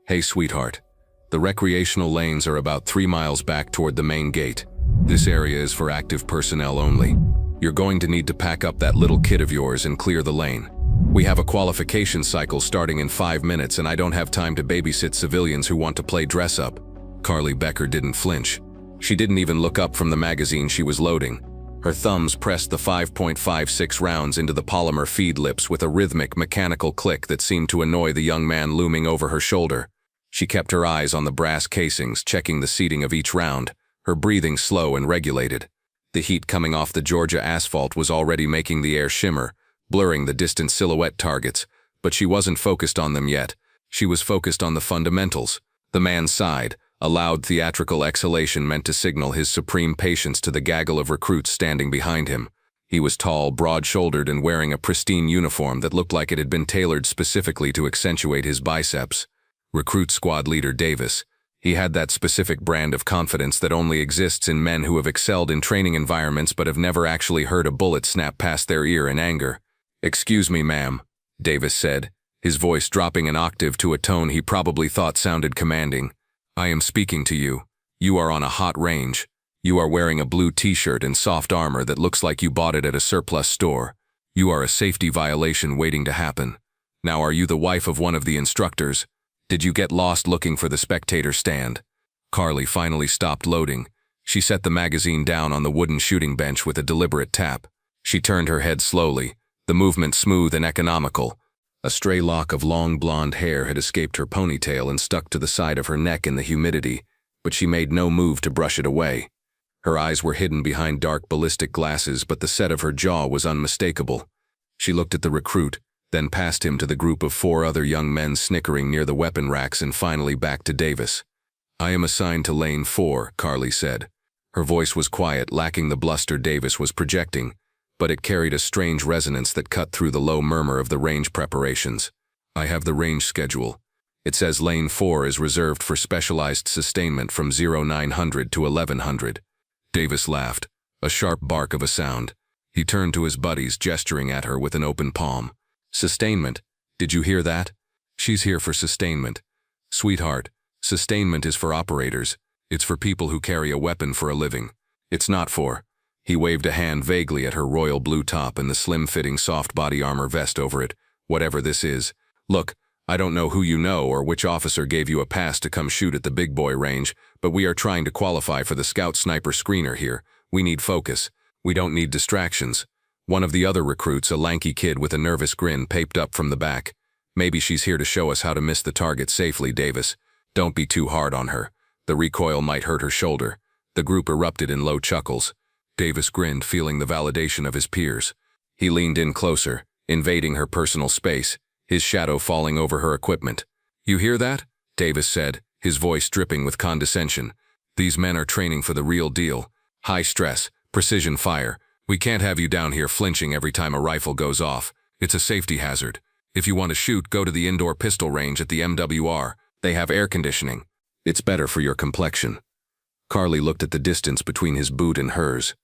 Hey, sweetheart. The recreational lanes are about 3 miles back toward the main gate. This area is for active personnel only. You're going to need to pack up that little kid of yours and clear the lane. We have a qualification cycle starting in 5 minutes, and I don't have time to babysit civilians who want to play dress-up. Carly Becker didn't flinch. She didn't even look up from the magazine she was loading. Her thumbs pressed the 5.56 rounds into the polymer feed lips with a rhythmic, mechanical click that seemed to annoy the young man looming over her shoulder. She kept her eyes on the brass casings, checking the seating of each round, her breathing slow and regulated. The heat coming off the Georgia asphalt was already making the air shimmer, blurring the distant silhouette targets, but she wasn't focused on them yet. She was focused on the fundamentals. The man sighed, a loud theatrical exhalation meant to signal his supreme patience to the gaggle of recruits standing behind him. He was tall, broad-shouldered, and wearing a pristine uniform that looked like it had been tailored specifically to accentuate his biceps. Recruit Squad Leader Davis. He had that specific brand of confidence that only exists in men who have excelled in training environments but have never actually heard a bullet snap past their ear in anger. "Excuse me, ma'am," Davis said, his voice dropping an octave to a tone he probably thought sounded commanding. "I am speaking to you. You are on a hot range. You are wearing a blue t-shirt and soft armor that looks like you bought it at a surplus store. You are a safety violation waiting to happen. Now, are you the wife of one of the instructors? Did you get lost looking for the spectator stand?" Carly finally stopped loading. She set the magazine down on the wooden shooting bench with a deliberate tap. She turned her head slowly, the movement smooth and economical. A stray lock of long blonde hair had escaped her ponytail and stuck to the side of her neck in the humidity, but she made no move to brush it away. Her eyes were hidden behind dark ballistic glasses, but the set of her jaw was unmistakable. She looked at the recruit, then past him to the group of 4 other young men snickering near the weapon racks, and finally back to Davis. "I am assigned to lane 4, Carly said. Her voice was quiet, lacking the bluster Davis was projecting, but it carried a strange resonance that cut through the low murmur of the range preparations. "I have the range schedule. It says lane 4 is reserved for specialized sustainment from 0900 to 1100. Davis laughed, a sharp bark of a sound. He turned to his buddies, gesturing at her with an open palm. "Sustainment. Did you hear that? She's here for sustainment. Sweetheart, sustainment is for operators. It's for people who carry a weapon for a living. It's not for—" He waved a hand vaguely at her royal blue top and the slim-fitting soft body armor vest over it. "Whatever this is. Look, I don't know who you know or which officer gave you a pass to come shoot at the big boy range, but we are trying to qualify for the scout sniper screener here. We need focus. We don't need distractions." One of the other recruits, a lanky kid with a nervous grin, paped up from the back. "Maybe she's here to show us how to miss the target safely, Davis. Don't be too hard on her. The recoil might hurt her shoulder." The group erupted in low chuckles. Davis grinned, feeling the validation of his peers. He leaned in closer, invading her personal space, his shadow falling over her equipment. "You hear that?" Davis said, his voice dripping with condescension. "These men are training for the real deal. High stress, precision fire. We can't have you down here flinching every time a rifle goes off. It's a safety hazard. If you want to shoot, go to the indoor pistol range at the MWR. They have air conditioning. It's better for your complexion." Carly looked at the distance between his boot and hers.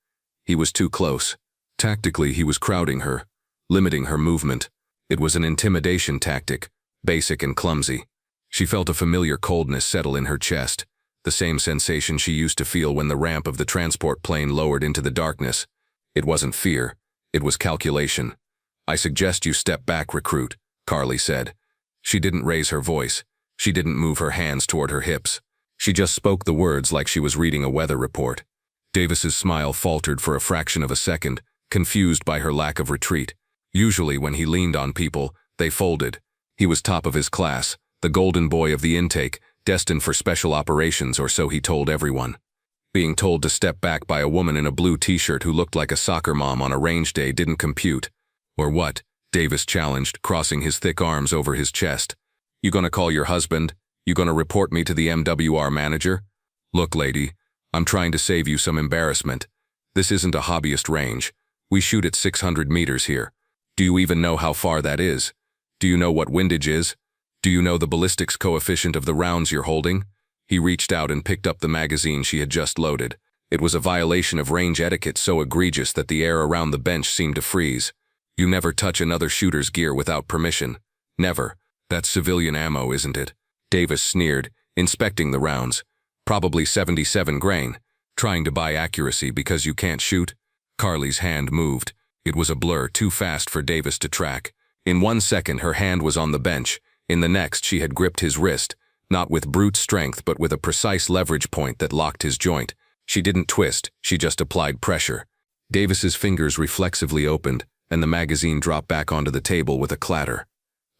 He was too close. Tactically, he was crowding her, limiting her movement. It was an intimidation tactic, basic and clumsy. She felt a familiar coldness settle in her chest, the same sensation she used to feel when the ramp of the transport plane lowered into the darkness. It wasn't fear, it was calculation. "I suggest you step back, recruit," Carly said. She didn't raise her voice. She didn't move her hands toward her hips. She just spoke the words like she was reading a weather report. Davis's smile faltered for a fraction of a second, confused by her lack of retreat. Usually when he leaned on people, they folded. He was top of his class, the golden boy of the intake, destined for special operations, or so he told everyone. Being told to step back by a woman in a blue t-shirt who looked like a soccer mom on a range day didn't compute. "Or what?" Davis challenged, crossing his thick arms over his chest. "You gonna call your husband? You gonna report me to the MWR manager? Look, lady, I'm trying to save you some embarrassment. This isn't a hobbyist range. We shoot at 600 meters here. Do you even know how far that is? Do you know what windage is? Do you know the ballistics coefficient of the rounds you're holding?" He reached out and picked up the magazine she had just loaded. It was a violation of range etiquette so egregious that the air around the bench seemed to freeze. "You never touch another shooter's gear without permission. Never. That's civilian ammo, isn't it?" Davis sneered, inspecting the rounds. Probably 77 grain. Trying to buy accuracy because you can't shoot? Carly's hand moved. It was a blur too fast for Davis to track. In 1 second, her hand was on the bench. In the next, she had gripped his wrist, not with brute strength but with a precise leverage point that locked his joint. She didn't twist, she just applied pressure. Davis's fingers reflexively opened, and the magazine dropped back onto the table with a clatter.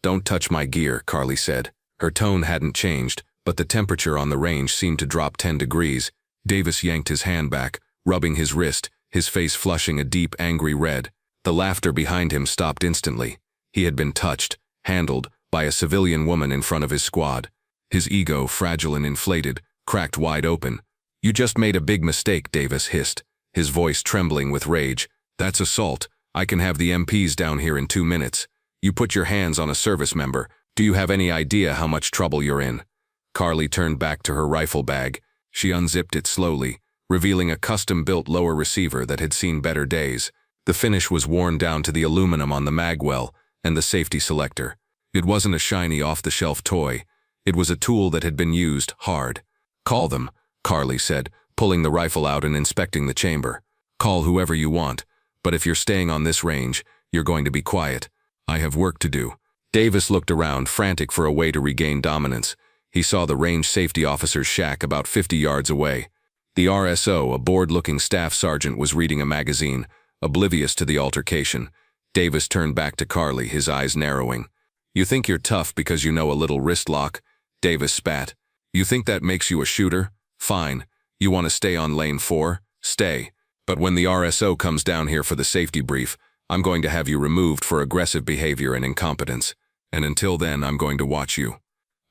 "Don't touch my gear," Carly said. Her tone hadn't changed, but the temperature on the range seemed to drop 10 degrees. Davis yanked his hand back, rubbing his wrist, his face flushing a deep, angry red. The laughter behind him stopped instantly. He had been touched, handled, by a civilian woman in front of his squad. His ego, fragile and inflated, cracked wide open. "You just made a big mistake," Davis hissed, his voice trembling with rage. "That's assault. I can have the MPs down here in 2 minutes. You put your hands on a service member. Do you have any idea how much trouble you're in?" Carly turned back to her rifle bag. She unzipped it slowly, revealing a custom-built lower receiver that had seen better days. The finish was worn down to the aluminum on the mag well and the safety selector. It wasn't a shiny off-the-shelf toy. It was a tool that had been used hard. "Call them," Carly said, pulling the rifle out and inspecting the chamber. "Call whoever you want, but if you're staying on this range, you're going to be quiet. I have work to do." Davis looked around, frantic for a way to regain dominance. He saw the range safety officer's shack about 50 yards away. The RSO, a bored-looking staff sergeant, was reading a magazine, oblivious to the altercation. Davis turned back to Carly, his eyes narrowing. "You think you're tough because you know a little wrist lock?" Davis spat. "You think that makes you a shooter? Fine. You want to stay on lane 4? Stay. But when the RSO comes down here for the safety brief, I'm going to have you removed for aggressive behavior and incompetence. And until then, I'm going to watch you.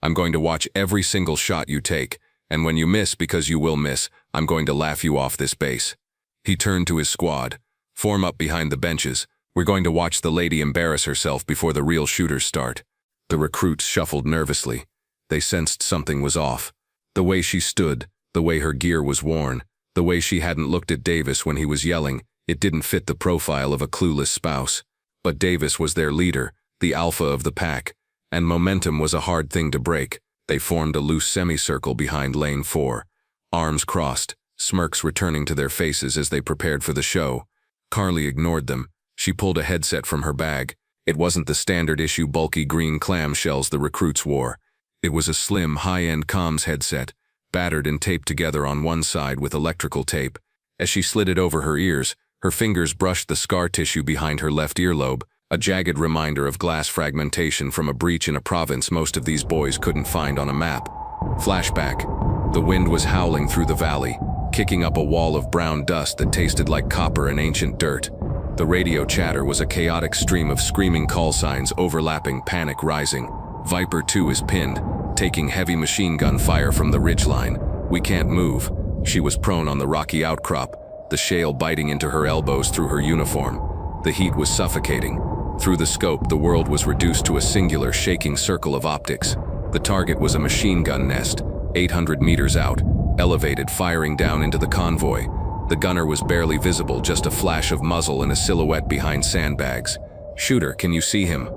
I'm going to watch every single shot you take, and when you miss, because you will miss, I'm going to laugh you off this base." He turned to his squad. "Form up behind the benches. We're going to watch the lady embarrass herself before the real shooters start." The recruits shuffled nervously. They sensed something was off. The way she stood, the way her gear was worn, the way she hadn't looked at Davis when he was yelling, it didn't fit the profile of a clueless spouse. But Davis was their leader, the alpha of the pack, and momentum was a hard thing to break. They formed a loose semicircle behind lane 4. Arms crossed, smirks returning to their faces as they prepared for the show. Carly ignored them. She pulled a headset from her bag. It wasn't the standard-issue bulky green clamshells the recruits wore. It was a slim, high-end comms headset, battered and taped together on one side with electrical tape. As she slid it over her ears, her fingers brushed the scar tissue behind her left earlobe, a jagged reminder of glass fragmentation from a breach in a province most of these boys couldn't find on a map. Flashback. The wind was howling through the valley, kicking up a wall of brown dust that tasted like copper and ancient dirt. The radio chatter was a chaotic stream of screaming call signs overlapping, panic rising. "Viper 2 is pinned, taking heavy machine gun fire from the ridgeline. We can't move." She was prone on the rocky outcrop, the shale biting into her elbows through her uniform. The heat was suffocating. Through the scope, the world was reduced to a singular, shaking circle of optics. The target was a machine gun nest, 800 meters out, elevated, firing down into the convoy. The gunner was barely visible, just a flash of muzzle and a silhouette behind sandbags. "Shooter, can you see him?"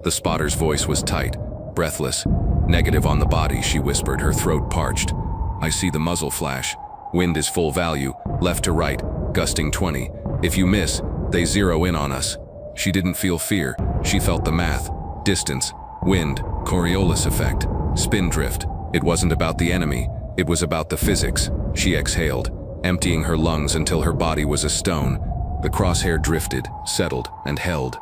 The spotter's voice was tight, breathless. "Negative on the body," she whispered, her throat parched. "I see the muzzle flash. Wind is full value, left to right, gusting 20. If you miss, they zero in on us." She didn't feel fear, she felt the math. Distance, wind, Coriolis effect, spin drift. It wasn't about the enemy, it was about the physics. She exhaled, emptying her lungs until her body was a stone. The crosshair drifted, settled, and held.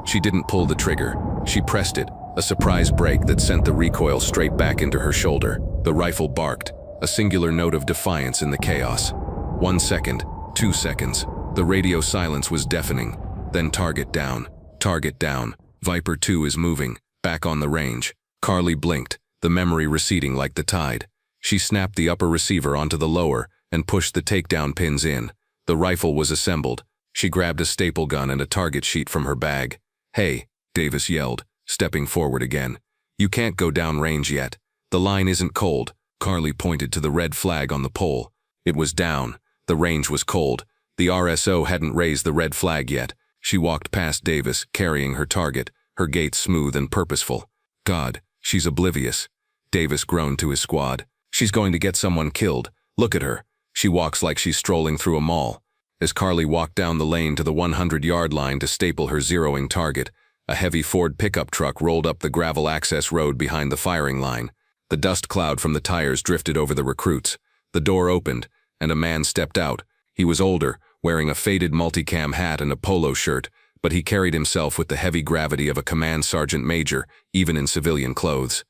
She didn't pull the trigger, she pressed it, a surprise break that sent the recoil straight back into her shoulder. The rifle barked, a singular note of defiance in the chaos. 1 second, 2 seconds. The radio silence was deafening. Then target down, Viper 2 is moving, back on the range. Carly blinked, the memory receding like the tide. She snapped the upper receiver onto the lower and pushed the takedown pins in. The rifle was assembled. She grabbed a staple gun and a target sheet from her bag. "Hey," Davis yelled, stepping forward again. "You can't go down range yet. The line isn't cold." Carly pointed to the red flag on the pole. It was down. The range was cold. The RSO hadn't raised the red flag yet. She walked past Davis, carrying her target, her gait smooth and purposeful. God, she's oblivious. Davis groaned to his squad. "She's going to get someone killed. Look at her. She walks like she's strolling through a mall." As Carly walked down the lane to the 100-yard line to staple her zeroing target, a heavy Ford pickup truck rolled up the gravel access road behind the firing line. The dust cloud from the tires drifted over the recruits. The door opened, and a man stepped out. He was older, wearing a faded multicam hat and a polo shirt, but he carried himself with the heavy gravity of a command sergeant major, even in civilian clothes.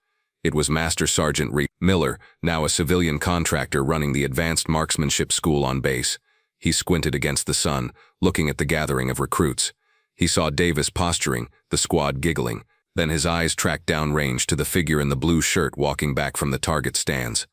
It was Master Sergeant Miller, now a civilian contractor running the Advanced Marksmanship School on base. He squinted against the sun, looking at the gathering of recruits. He saw Davis posturing, the squad giggling. Then his eyes tracked downrange to the figure in the blue shirt walking back from the target stands.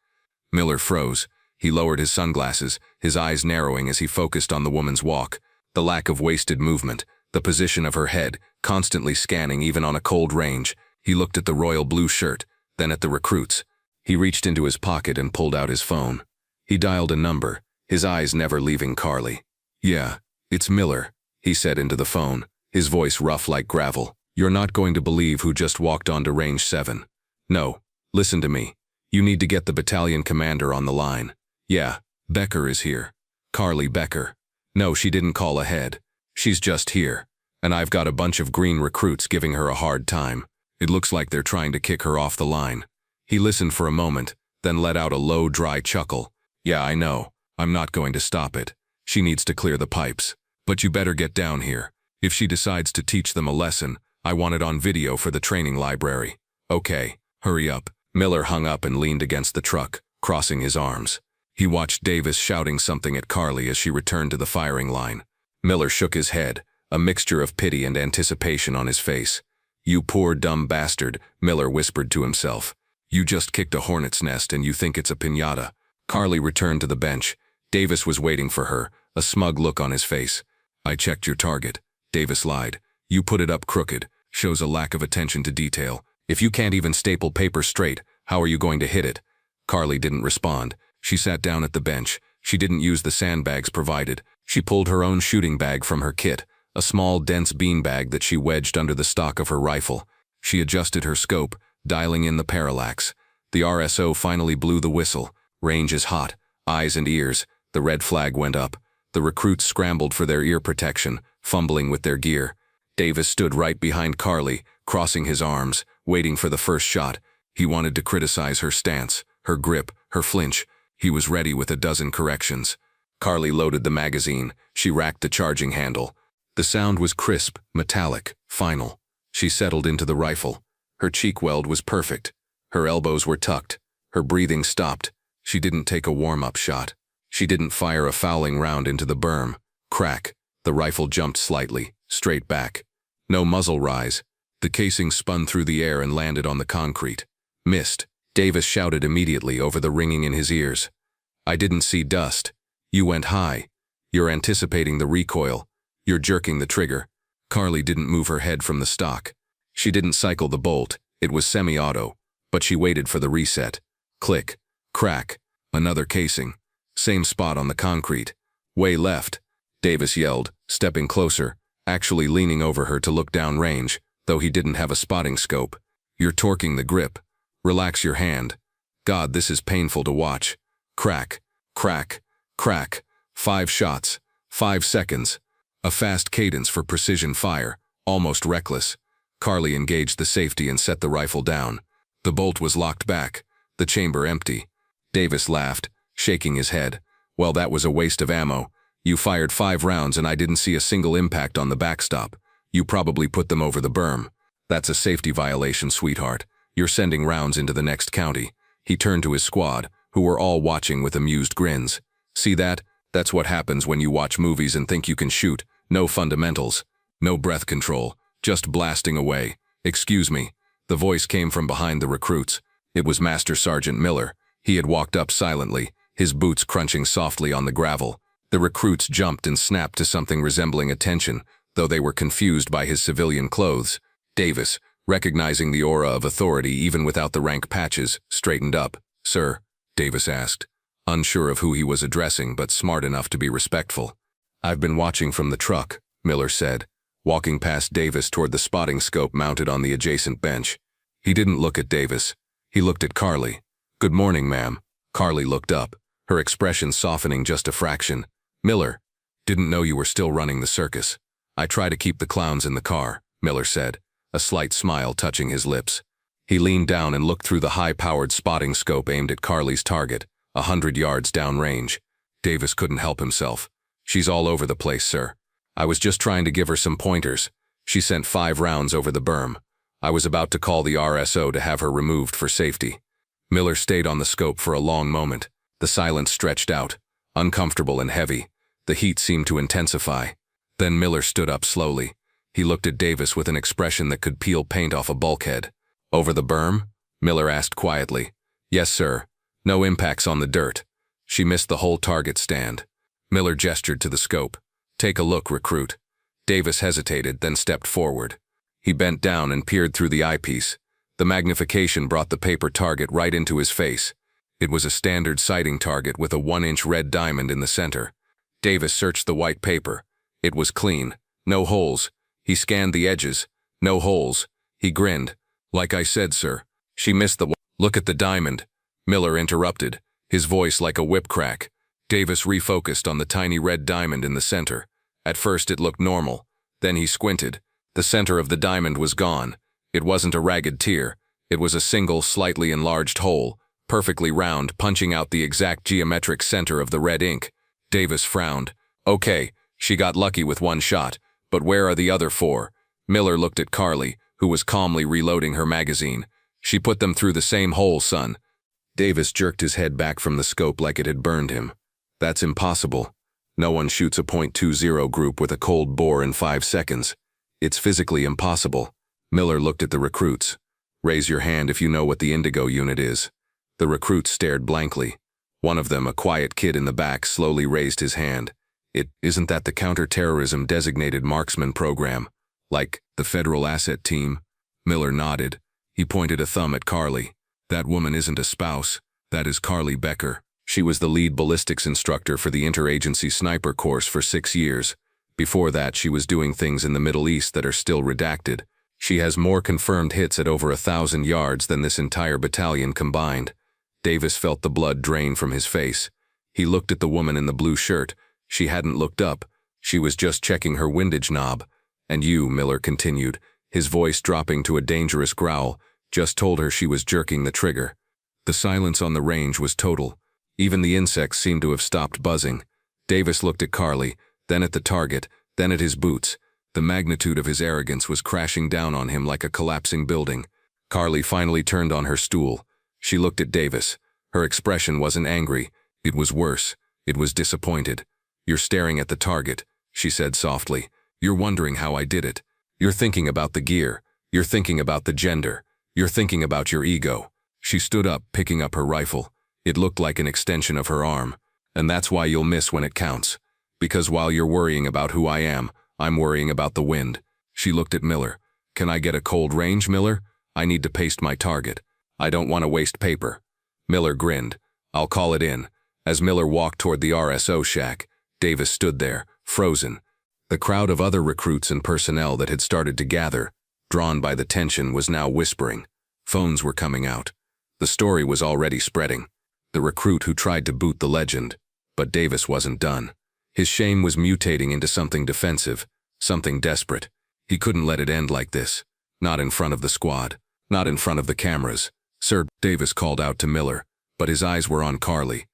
Miller froze. He lowered his sunglasses, his eyes narrowing as he focused on the woman's walk. The lack of wasted movement, the position of her head, constantly scanning even on a cold range. He looked at the royal blue shirt, then at the recruits. He reached into his pocket and pulled out his phone. He dialed a number, his eyes never leaving Carly. "Yeah, it's Miller," he said into the phone, his voice rough like gravel. "You're not going to believe who just walked onto range 7. No, listen to me. You need to get the battalion commander on the line. Yeah, Becker is here. Carly Becker. No, she didn't call ahead. She's just here. And I've got a bunch of green recruits giving her a hard time. It looks like they're trying to kick her off the line." He listened for a moment, then let out a low, dry chuckle. "Yeah, I know. I'm not going to stop it. She needs to clear the pipes. But you better get down here. If she decides to teach them a lesson, I want it on video for the training library." "Okay, hurry up." Miller hung up and leaned against the truck, crossing his arms. He watched Davis shouting something at Carly as she returned to the firing line. Miller shook his head, a mixture of pity and anticipation on his face. "You poor dumb bastard," Miller whispered to himself. "You just kicked a hornet's nest and you think it's a piñata." Carly returned to the bench. Davis was waiting for her, a smug look on his face. "I checked your target." Davis lied. "You put it up crooked. Shows a lack of attention to detail. If you can't even staple paper straight, how are you going to hit it?" Carly didn't respond. She sat down at the bench. She didn't use the sandbags provided. She pulled her own shooting bag from her kit, a small, dense bean bag that she wedged under the stock of her rifle. She adjusted her scope, dialing in the parallax. The RSO finally blew the whistle. Range is hot. Eyes and ears. The red flag went up. The recruits scrambled for their ear protection, fumbling with their gear. Davis stood right behind Carly, crossing his arms, waiting for the first shot. He wanted to criticize her stance, her grip, her flinch. He was ready with a dozen corrections. Carly loaded the magazine. She racked the charging handle. The sound was crisp, metallic, final. She settled into the rifle. Her cheek weld was perfect. Her elbows were tucked. Her breathing stopped. She didn't take a warm-up shot. She didn't fire a fouling round into the berm. Crack. The rifle jumped slightly, straight back. No muzzle rise. The casing spun through the air and landed on the concrete. Missed. Davis shouted immediately over the ringing in his ears. "I didn't see dust. You went high. You're anticipating the recoil. You're jerking the trigger." Carly didn't move her head from the stock. She didn't cycle the bolt. It was semi-auto. But she waited for the reset. Click. Crack. Another casing. Same spot on the concrete. "Way left," Davis yelled, stepping closer, actually leaning over her to look downrange, though he didn't have a spotting scope. "You're torquing the grip. Relax your hand. God, this is painful to watch." Crack. Crack. Crack. 5 shots. 5 seconds. A fast cadence for precision fire, almost reckless. Carly engaged the safety and set the rifle down. The bolt was locked back, the chamber empty. Davis laughed, shaking his head. "Well, that was a waste of ammo. You fired 5 rounds and I didn't see a single impact on the backstop. You probably put them over the berm. That's a safety violation, sweetheart. You're sending rounds into the next county." He turned to his squad, who were all watching with amused grins. "See that? That's what happens when you watch movies and think you can shoot. No fundamentals. No breath control. Just blasting away. Excuse me." The voice came from behind the recruits. It was Master Sergeant Miller. He had walked up silently, his boots crunching softly on the gravel. The recruits jumped and snapped to something resembling attention, though they were confused by his civilian clothes. Davis, recognizing the aura of authority even without the rank patches, straightened up. "Sir?" Davis asked, unsure of who he was addressing but smart enough to be respectful. "I've been watching from the truck," Miller said, walking past Davis toward the spotting scope mounted on the adjacent bench. He didn't look at Davis. He looked at Carly. "Good morning, ma'am." Carly looked up, her expression softening just a fraction. "Miller, didn't know you were still running the circus." "I try to keep the clowns in the car," Miller said, a slight smile touching his lips. He leaned down and looked through the high-powered spotting scope aimed at Carly's target, 100 yards downrange. Davis couldn't help himself. "She's all over the place, sir. I was just trying to give her some pointers. She sent 5 rounds over the berm. I was about to call the RSO to have her removed for safety." Miller stayed on the scope for a long moment. The silence stretched out, uncomfortable and heavy. The heat seemed to intensify. Then Miller stood up slowly. He looked at Davis with an expression that could peel paint off a bulkhead. "Over the berm?" Miller asked quietly. "Yes, sir. No impacts on the dirt. She missed the whole target stand." Miller gestured to the scope. "Take a look, recruit." Davis hesitated, then stepped forward. He bent down and peered through the eyepiece. The magnification brought the paper target right into his face. It was a standard sighting target with a 1-inch red diamond in the center. Davis searched the white paper. It was clean. No holes. He scanned the edges. No holes. He grinned. "Like I said, sir. She missed the Look at the diamond." Miller interrupted, his voice like a whip crack. Davis refocused on the tiny red diamond in the center. At first it looked normal. Then he squinted. The center of the diamond was gone. It wasn't a ragged tear. It was a single, slightly enlarged hole, perfectly round, punching out the exact geometric center of the red ink. Davis frowned. "Okay, she got lucky with 1 shot, but where are the other 4? Miller looked at Carly, who was calmly reloading her magazine. "She put them through the same hole, son." Davis jerked his head back from the scope like it had burned him. "That's impossible. No one shoots a .20 group with a cold bore in 5 seconds. It's physically impossible." Miller looked at the recruits. "Raise your hand if you know what the Indigo unit is." The recruits stared blankly. One of them, a quiet kid in the back, slowly raised his hand. Isn't that the counter-terrorism designated marksman program? Like the federal asset team?" Miller nodded. He pointed a thumb at Carly. "That woman isn't a spouse. That is Carly Becker. She was the lead ballistics instructor for the interagency sniper course for 6 years. Before that, she was doing things in the Middle East that are still redacted. She has more confirmed hits at over 1,000 yards than this entire battalion combined." Davis felt the blood drain from his face. He looked at the woman in the blue shirt. She hadn't looked up. She was just checking her windage knob. "And you," Miller continued, his voice dropping to a dangerous growl, "just told her she was jerking the trigger." The silence on the range was total. Even the insects seemed to have stopped buzzing. Davis looked at Carly, then at the target, then at his boots. The magnitude of his arrogance was crashing down on him like a collapsing building. Carly finally turned on her stool. She looked at Davis. Her expression wasn't angry. It was worse. It was disappointed. "You're staring at the target," she said softly. "You're wondering how I did it. You're thinking about the gear. You're thinking about the gender. You're thinking about your ego." She stood up, picking up her rifle. It looked like an extension of her arm. "And that's why you'll miss when it counts. Because while you're worrying about who I am, I'm worrying about the wind." She looked at Miller. "Can I get a cold range, Miller? I need to paste my target. I don't want to waste paper." Miller grinned. "I'll call it in." As Miller walked toward the RSO shack, Davis stood there, frozen. The crowd of other recruits and personnel that had started to gather, drawn by the tension, was now whispering. Phones were coming out. The story was already spreading. The recruit who tried to boot the legend. But Davis wasn't done. His shame was mutating into something defensive, something desperate. He couldn't let it end like this. Not in front of the squad. Not in front of the cameras. "Sir," Davis called out to Miller, but his eyes were on Carly.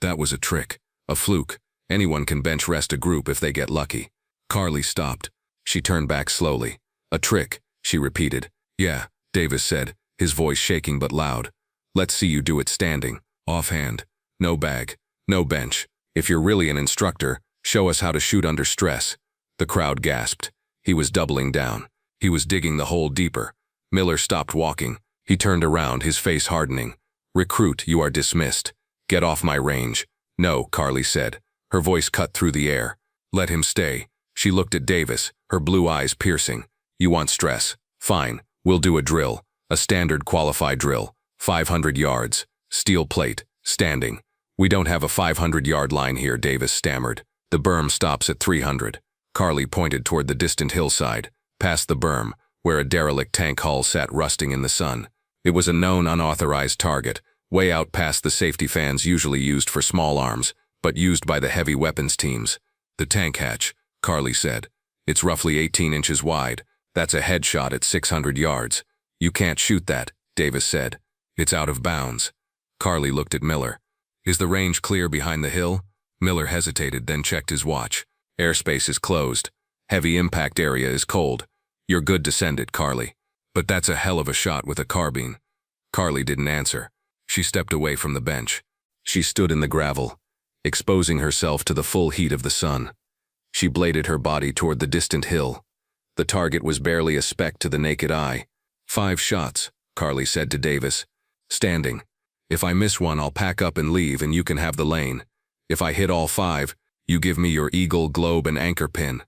That was a trick. A fluke. Anyone can bench rest a group if they get lucky." Carly stopped. She turned back slowly. "A trick," she repeated. "Yeah," Davis said, his voice shaking but loud. "Let's see you do it standing. Offhand. No bag. No bench. If you're really an instructor, show us how to shoot under stress." The crowd gasped. He was doubling down. He was digging the hole deeper. Miller stopped walking. He turned around, his face hardening. "Recruit, you are dismissed. Get off my range." "No," Carly said. Her voice cut through the air. "Let him stay." She looked at Davis, her blue eyes piercing. "You want stress? Fine. We'll do a drill. A standard qualified drill. 500 yards. Steel plate. Standing. "We don't have a 500-yard line here," Davis stammered. "The berm stops at 300. Carly pointed toward the distant hillside, past the berm, where a derelict tank hull sat rusting in the sun. It was a known unauthorized target, way out past the safety fans usually used for small arms, but used by the heavy weapons teams. The tank hatch, Carly said. It's roughly 18 inches wide. That's a headshot at 600 yards. You can't shoot that, Davis said. It's out of bounds. Carly looked at Miller. Is the range clear behind the hill? Miller hesitated, then checked his watch. Airspace is closed. Heavy impact area is cold. You're good to send it, Carly. But that's a hell of a shot with a carbine. Carly didn't answer. She stepped away from the bench. She stood in the gravel, exposing herself to the full heat of the sun. She bladed her body toward the distant hill. The target was barely a speck to the naked eye. 5 shots, Carly said to Davis, standing. If I miss one, I'll pack up and leave and you can have the lane. If I hit all 5, you give me your eagle, globe, and anchor pin.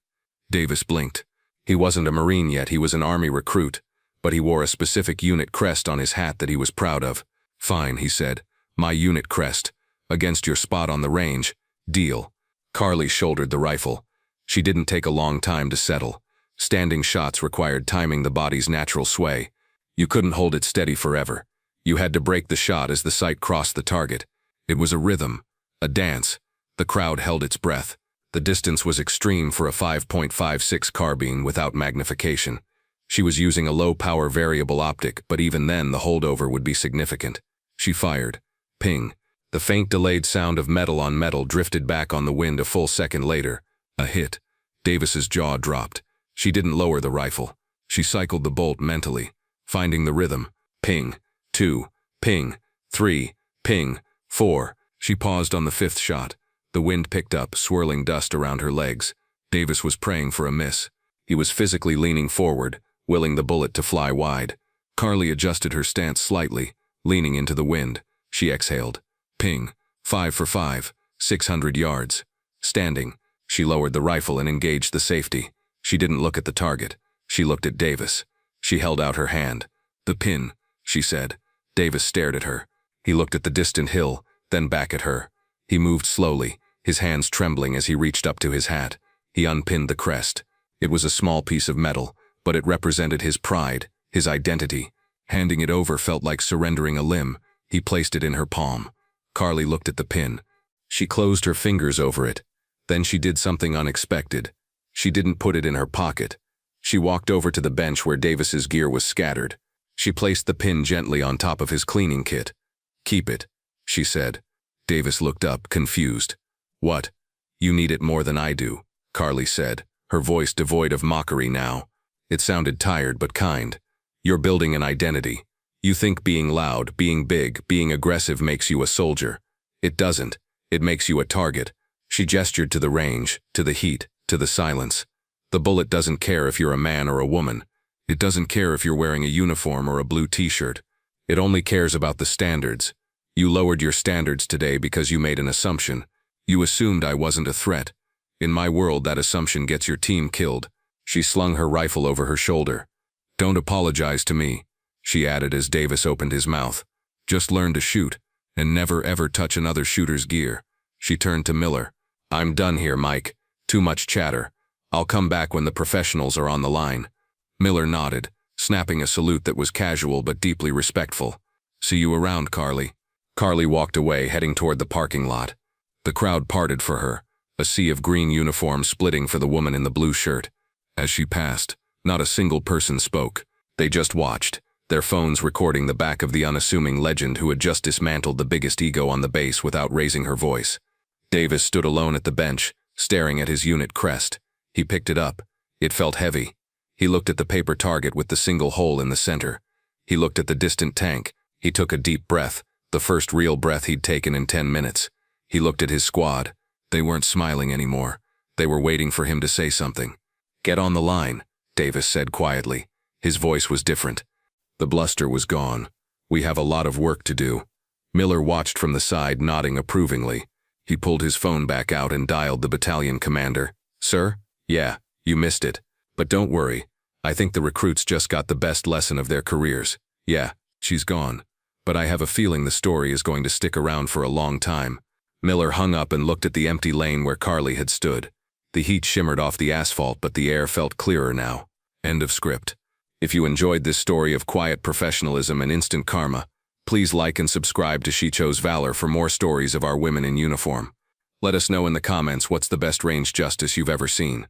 Davis blinked. He wasn't a Marine yet, he was an Army recruit, but he wore a specific unit crest on his hat that he was proud of. Fine, he said. My unit crest. Against your spot on the range. Deal. Carly shouldered the rifle. She didn't take a long time to settle. Standing shots required timing the body's natural sway. You couldn't hold it steady forever. You had to break the shot as the sight crossed the target. It was a rhythm, a dance. The crowd held its breath. The distance was extreme for a 5.56 carbine without magnification. She was using a low-power variable optic, but even then the holdover would be significant. She fired. Ping. The faint delayed sound of metal on metal drifted back on the wind a full second later. A hit. Davis's jaw dropped. She didn't lower the rifle. She cycled the bolt mentally, finding the rhythm. Ping. 2. Ping. 3. Ping. 4. She paused on the 5th shot. The wind picked up, swirling dust around her legs. Davis was praying for a miss. He was physically leaning forward, willing the bullet to fly wide. Carly adjusted her stance slightly, leaning into the wind. She exhaled. Ping. 5 for 5. 600 yards. Standing. She lowered the rifle and engaged the safety. She didn't look at the target. She looked at Davis. She held out her hand. The pin, she said. Davis stared at her. He looked at the distant hill, then back at her. He moved slowly, his hands trembling as he reached up to his hat. He unpinned the crest. It was a small piece of metal, but it represented his pride, his identity. Handing it over felt like surrendering a limb. He placed it in her palm. Carly looked at the pin. She closed her fingers over it. Then she did something unexpected. She didn't put it in her pocket. She walked over to the bench where Davis's gear was scattered. She placed the pin gently on top of his cleaning kit. Keep it, she said. Davis looked up, confused. What? You need it more than I do, Carly said, her voice devoid of mockery now. It sounded tired but kind. You're building an identity. You think being loud, being big, being aggressive makes you a soldier. It doesn't. It makes you a target. She gestured to the range, to the heat, to the silence. The bullet doesn't care if you're a man or a woman. It doesn't care if you're wearing a uniform or a blue t-shirt. It only cares about the standards. You lowered your standards today because you made an assumption. You assumed I wasn't a threat. In my world, that assumption gets your team killed. She slung her rifle over her shoulder. Don't apologize to me, she added as Davis opened his mouth. Just learn to shoot, and never ever touch another shooter's gear. She turned to Miller. I'm done here, Mike. Too much chatter. I'll come back when the professionals are on the line. Miller nodded, snapping a salute that was casual but deeply respectful. See you around, Carly. Carly walked away, heading toward the parking lot. The crowd parted for her, a sea of green uniforms splitting for the woman in the blue shirt. As she passed, not a single person spoke. They just watched, their phones recording the back of the unassuming legend who had just dismantled the biggest ego on the base without raising her voice. Davis stood alone at the bench, staring at his unit crest. He picked it up. It felt heavy. He looked at the paper target with the single hole in the center. He looked at the distant tank. He took a deep breath, the first real breath he'd taken in 10 minutes. He looked at his squad. They weren't smiling anymore. They were waiting for him to say something. Get on the line, Davis said quietly. His voice was different. The bluster was gone. We have a lot of work to do. Miller watched from the side, nodding approvingly. He pulled his phone back out and dialed the battalion commander. Sir? Yeah, you missed it. But don't worry. I think the recruits just got the best lesson of their careers. Yeah, she's gone. But I have a feeling the story is going to stick around for a long time. Miller hung up and looked at the empty lane where Carly had stood. The heat shimmered off the asphalt, but the air felt clearer now. End of script. If you enjoyed this story of quiet professionalism and instant karma, please like and subscribe to She Chose Valor for more stories of our women in uniform. Let us know in the comments what's the best range justice you've ever seen.